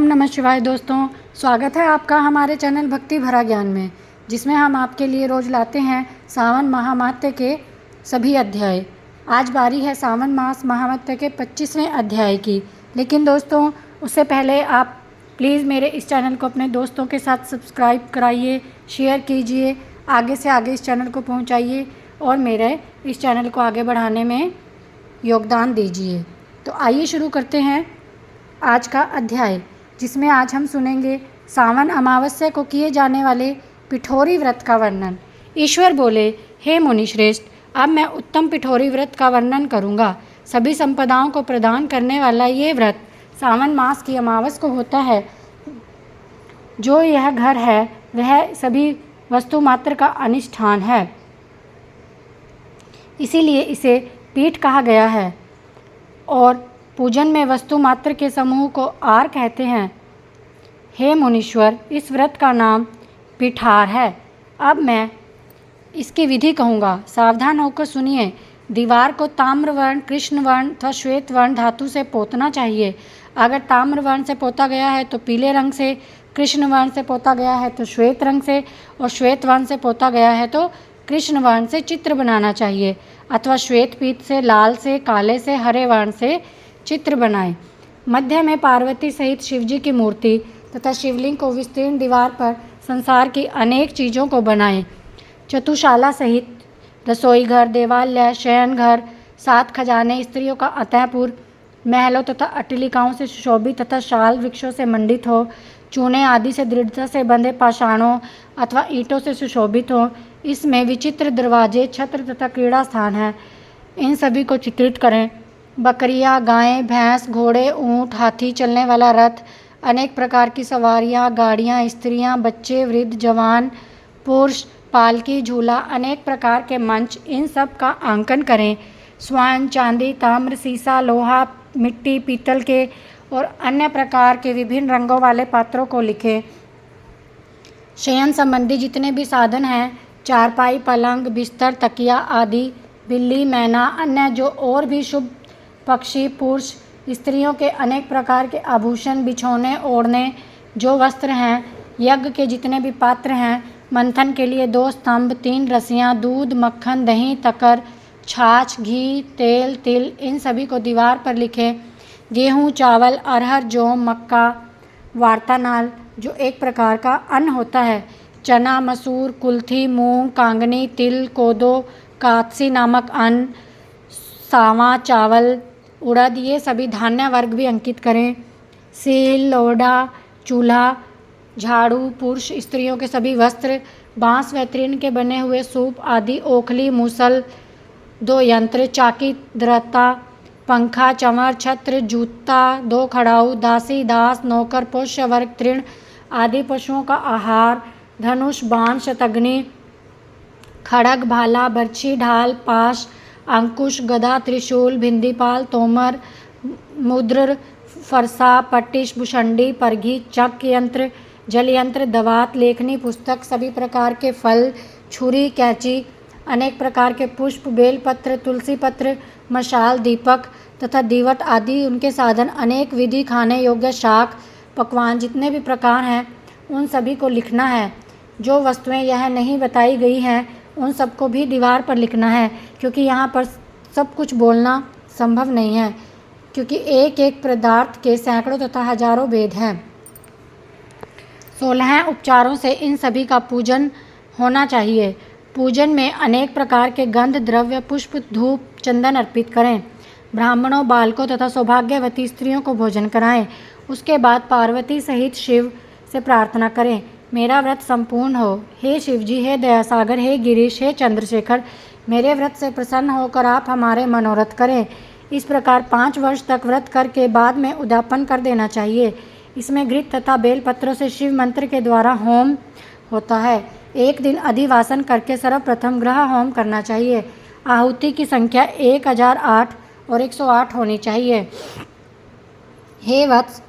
ओम नमः शिवाय। दोस्तों, स्वागत है आपका हमारे चैनल भक्ति भरा ज्ञान में, जिसमें हम आपके लिए रोज़ लाते हैं सावन महात्म्य के सभी अध्याय। आज बारी है सावन मास महात्म्य के 25वें अध्याय की। लेकिन दोस्तों, उससे पहले आप प्लीज़ मेरे इस चैनल को अपने दोस्तों के साथ सब्सक्राइब कराइए, शेयर कीजिए, आगे से आगे इस चैनल को पहुँचाइए और मेरे इस चैनल को आगे बढ़ाने में योगदान दीजिए। तो आइए शुरू करते हैं आज का अध्याय, जिसमें आज हम सुनेंगे सावन अमावस्या को किए जाने वाले पिठोरी व्रत का वर्णन। ईश्वर बोले, हे मुनिश्रेष्ठ, अब मैं उत्तम पिठोरी व्रत का वर्णन करूँगा। सभी संपदाओं को प्रदान करने वाला ये व्रत सावन मास की अमावस्या को होता है। जो यह घर है वह सभी वस्तु मात्र का अधिष्ठान है, इसीलिए इसे पीठ कहा गया है और पूजन में वस्तु मात्र के समूह को आर कहते हैं। हे मुनीश्वर, इस व्रत का नाम पिठार है। अब मैं इसकी विधि कहूँगा, सावधान होकर सुनिए। दीवार को ताम्र वर्ण, कृष्ण वर्ण अथवा श्वेत वर्ण धातु से पोतना चाहिए। अगर ताम्र वर्ण से पोता गया है तो पीले रंग से, कृष्ण वर्ण से पोता गया है तो श्वेत रंग से, और श्वेत वर्ण से पोता गया है तो कृष्ण वर्ण से चित्र बनाना चाहिए, अथवा श्वेत पीत से, लाल से, काले से, हरे वर्ण से चित्र बनाएं। मध्य में पार्वती सहित शिवजी की मूर्ति तथा शिवलिंग को विस्तीर्ण दीवार पर संसार की अनेक चीज़ों को बनाएं। चतुशाला सहित रसोई घर, देवालय, शयन घर, 7 खजाने, स्त्रियों का अतःपुर, महलों तथा अट्टलिकाओं से सुशोभित तथा शाल वृक्षों से मंडित हो, चूने आदि से दृढ़ता से बंधे पाषाणों अथवा ईंटों से सुशोभित हो। इसमें विचित्र दरवाजे, छत्र तथा क्रीड़ा स्थान है, इन सभी को चित्रित करें। बकरियां, गायें, भैंस, घोड़े, ऊंट, हाथी, चलने वाला रथ, अनेक प्रकार की सवारियां, गाड़ियां, स्त्रियां, बच्चे, वृद्ध, जवान, पुरुष, पालकी, झूला, अनेक प्रकार के मंच, इन सब का अंकन करें। स्वर्ण, चांदी, ताम्र, सीसा, लोहा, मिट्टी, पीतल के और अन्य प्रकार के विभिन्न रंगों वाले पात्रों को लिखें। शयन संबंधी जितने भी साधन हैं, चारपाई, पलंग, बिस्तर, तकिया आदि, बिल्ली, मैना, अन्य जो और भी शुभ पक्षी, पुरुष, स्त्रियों के अनेक प्रकार के आभूषण, बिछौने, ओढ़ने, जो वस्त्र हैं, यज्ञ के जितने भी पात्र हैं, मंथन के लिए 2 स्तंभ, 3 रस्सियाँ, दूध, मक्खन, दही, तकर, छाछ, घी, तेल, तिल, इन सभी को दीवार पर लिखें। गेहूँ, चावल, अरहर, जौ, मक्का, वार्तानाल जो एक प्रकार का अन्न होता है, चना, मसूर, कुल्थी, मूंग, कांगनी, तिल, कोदो, कात्सी नामक अन्न, सावा, चावल, उड़द, ये सभी धान्य वर्ग भी अंकित करें। सील, लोढ़ा, चूल्हा, झाड़ू, पुरुष स्त्रियों के सभी वस्त्र, बांस व तृण के बने हुए सूप आदि, ओखली, मूसल, 2 यंत्र, चाकी, दृता, पंखा, चंवर, छत्र, जूता, 2 खड़ाऊ, दासी, दास, नौकर, पोष्य वर्ग, तृण आदि पशुओं का आहार, धनुष, बाण, शतघ्नी, खड़ग, भाला, बर्छी, ढाल, पाश, अंकुश, गदा, त्रिशूल, भिंदीपाल, तोमर, मुद्र, फरसा, पट्टिश, भुषंडी, परघी, चक यंत्र, जल यंत्र, दवात, लेखनी, पुस्तक, सभी प्रकार के फल, छुरी, कैंची, अनेक प्रकार के पुष्प, बेलपत्र, तुलसी पत्र, मशाल, दीपक तथा दीवट आदि उनके साधन, अनेक विधि खाने योग्य शाक, पकवान जितने भी प्रकार हैं, उन सभी को लिखना है। जो वस्तुएं यह नहीं बताई गई हैं उन सबको भी दीवार पर लिखना है, क्योंकि यहाँ पर सब कुछ बोलना संभव नहीं है, क्योंकि एक एक पदार्थ के सैकड़ों तथा हजारों भेद हैं। 16 उपचारों से इन सभी का पूजन होना चाहिए। पूजन में अनेक प्रकार के गंध, द्रव्य, पुष्प, धूप, चंदन अर्पित करें। ब्राह्मणों, बालकों तथा सौभाग्यवती स्त्रियों को भोजन कराएं। उसके बाद पार्वती सहित शिव से प्रार्थना करें, मेरा व्रत संपूर्ण हो। हे शिवजी, हे दयासागर, हे गिरीश, हे चंद्रशेखर, मेरे व्रत से प्रसन्न होकर आप हमारे मनोरथ करें। इस प्रकार 5 वर्ष तक व्रत करके बाद में उद्यापन कर देना चाहिए। इसमें घृत तथा बेलपत्रों से शिव मंत्र के द्वारा होम होता है। एक दिन अधिवासन करके सर्वप्रथम ग्रह होम करना चाहिए। आहुति की संख्या 1008 और 108 होनी चाहिए। हे वत्स,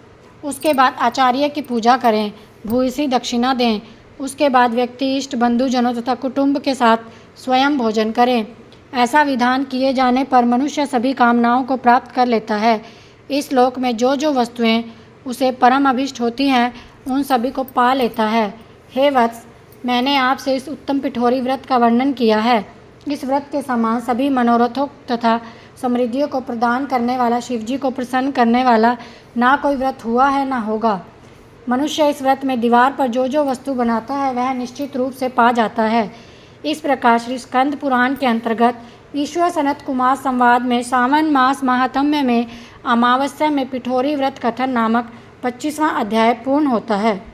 उसके बाद आचार्य की पूजा करें, भूयसी दक्षिणा दें। उसके बाद व्यक्ति इष्ट बंधुजनों तथा कुटुंब के साथ स्वयं भोजन करें। ऐसा विधान किए जाने पर मनुष्य सभी कामनाओं को प्राप्त कर लेता है। इस लोक में जो जो वस्तुएं उसे परम अभिष्ट होती हैं उन सभी को पा लेता है। हे वत्स, मैंने आपसे इस उत्तम पिठोरी व्रत का वर्णन किया है। इस व्रत के समान सभी मनोरथों तथा समृद्धियों को प्रदान करने वाला, शिवजी को प्रसन्न करने वाला ना कोई व्रत हुआ है ना होगा। मनुष्य इस व्रत में दीवार पर जो जो वस्तु बनाता है वह निश्चित रूप से पा जाता है। इस प्रकार श्री स्कंद पुराण के अंतर्गत ईश्वर सनत कुमार संवाद में सावन मास महात्म्य में अमावस्या में पिठोरी व्रत कथन नामक 25वां अध्याय पूर्ण होता है।